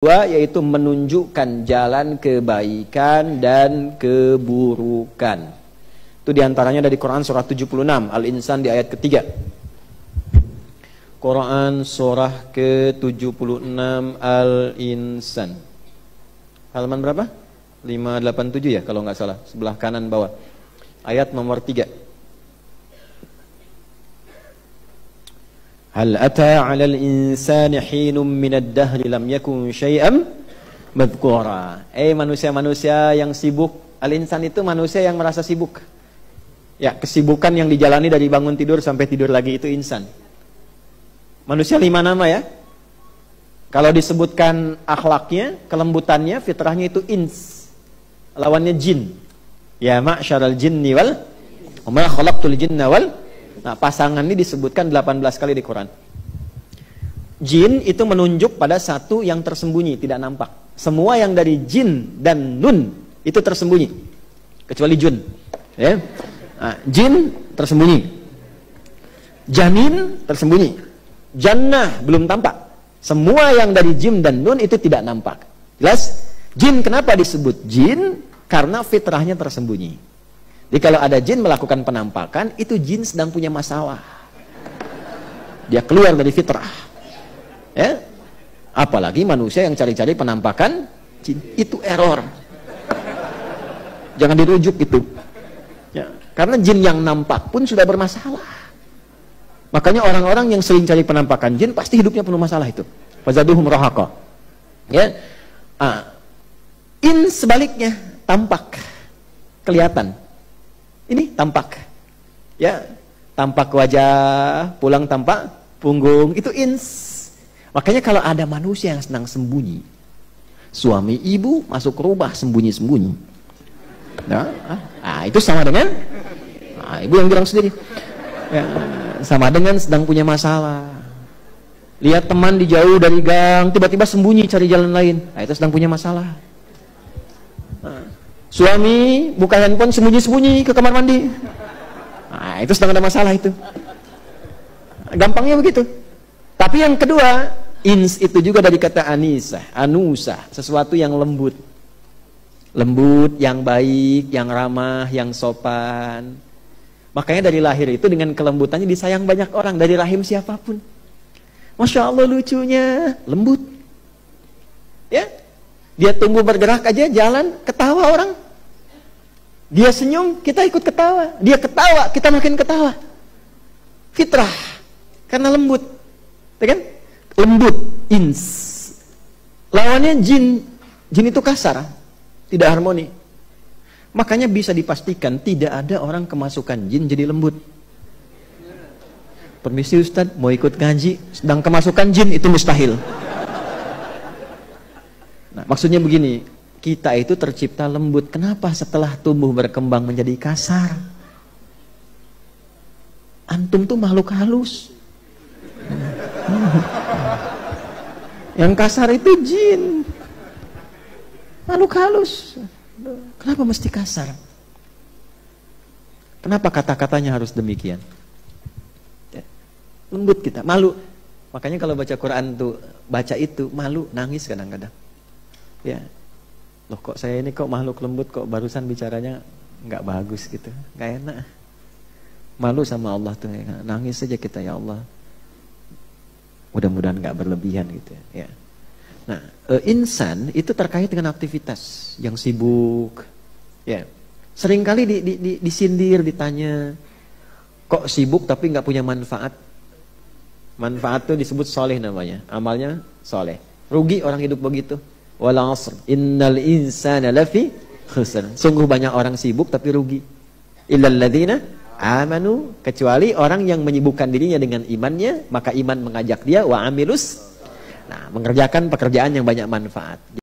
Dua, yaitu menunjukkan jalan kebaikan dan keburukan. Itu diantaranya dari Quran surah 76 Al-Insan di ayat ketiga. Quran surah ke-76 Al-Insan. Halaman berapa? 587 ya kalau nggak salah, sebelah kanan bawah. Ayat nomor 3. Hal ata 'alal insani hinum minad dahri lam yakun syai'an madhkura. Manusia-manusia yang sibuk. Al-insan itu manusia yang merasa sibuk. Ya, kesibukan yang dijalani dari bangun tidur sampai tidur lagi itu insan. Manusia 5 nama ya. Kalau disebutkan akhlaknya, kelembutannya, fitrahnya itu ins. Lawannya jin. Ya ma'syaral jinni wal ma khalaqtul jinna wal. Nah, pasangan ini disebutkan 18 kali di Quran. Jin itu menunjuk pada satu yang tersembunyi, tidak nampak. Semua yang dari jin dan nun itu tersembunyi, kecuali jun. Ya. Nah, jin tersembunyi, janin tersembunyi, jannah belum tampak. Semua yang dari jin dan nun itu tidak nampak. Jelas? Jin kenapa disebut jin? Karena fitrahnya tersembunyi. Jadi kalau ada jin melakukan penampakan, itu jin sedang punya masalah. Dia keluar dari fitrah. Ya? Apalagi manusia yang cari-cari penampakan, jin itu error. Jangan dirujuk itu. Ya. Karena jin yang nampak pun sudah bermasalah. Makanya orang-orang yang sering cari penampakan jin pasti hidupnya penuh masalah itu. Fazaduhum rahaqa. Ya. Sebaliknya tampak, kelihatan. Ini tampak, ya, tampak wajah, pulang tampak punggung, itu ins. Makanya kalau ada manusia yang senang sembunyi, suami ibu masuk rumah sembunyi-sembunyi, nah, itu sama dengan, ibu yang bilang sendiri, ya, sama dengan sedang punya masalah. Lihat teman di jauh dari gang, tiba-tiba sembunyi cari jalan lain, nah, itu sedang punya masalah. Suami buka handphone sembunyi-sembunyi ke kamar mandi. Nah, itu sedang ada masalah itu. Gampangnya begitu. Tapi yang kedua, ins itu juga dari kata anisah, anusa, sesuatu yang lembut. Lembut, yang baik, yang ramah, yang sopan. Makanya dari lahir itu dengan kelembutannya disayang banyak orang, dari rahim siapapun. Masya Allah lucunya, lembut. Ya. Dia tumbuh bergerak aja, jalan, ketawa orang. Dia senyum, kita ikut ketawa. Dia ketawa, kita makin ketawa. Fitrah, karena lembut. Ya kan? Lembut, ins. Lawannya jin. Jin itu kasar, tidak harmoni. Makanya bisa dipastikan tidak ada orang kemasukan jin jadi lembut. Permisi Ustadz, mau ikut ngaji, sedang kemasukan jin, itu mustahil. Nah, maksudnya begini, kita itu tercipta lembut. Kenapa setelah tumbuh berkembang menjadi kasar? Antum tuh makhluk halus. Yang kasar itu jin. Makhluk halus. Kenapa mesti kasar? Kenapa kata-katanya harus demikian? Ya, lembut kita, malu. Makanya kalau baca Quran tuh, baca itu, malu, nangis kadang-kadang. Ya, loh kok saya ini kok makhluk lembut, kok barusan bicaranya nggak bagus gitu, nggak enak. Malu sama Allah tuh, ya. Nangis saja kita, ya Allah. Mudah-mudahan nggak berlebihan gitu ya. Nah, insan itu terkait dengan aktivitas yang sibuk. Ya, seringkali disindir, ditanya, kok sibuk tapi nggak punya manfaat. Manfaat tuh disebut soleh namanya, amalnya soleh. Rugi orang hidup begitu. Wal 'asr innal insana lafi khusr. Sungguh banyak orang sibuk tapi rugi. Illal ladzina amanu, kecuali orang yang menyibukkan dirinya dengan imannya, maka iman mengajak dia wa amilus, nah, mengerjakan pekerjaan yang banyak manfaat.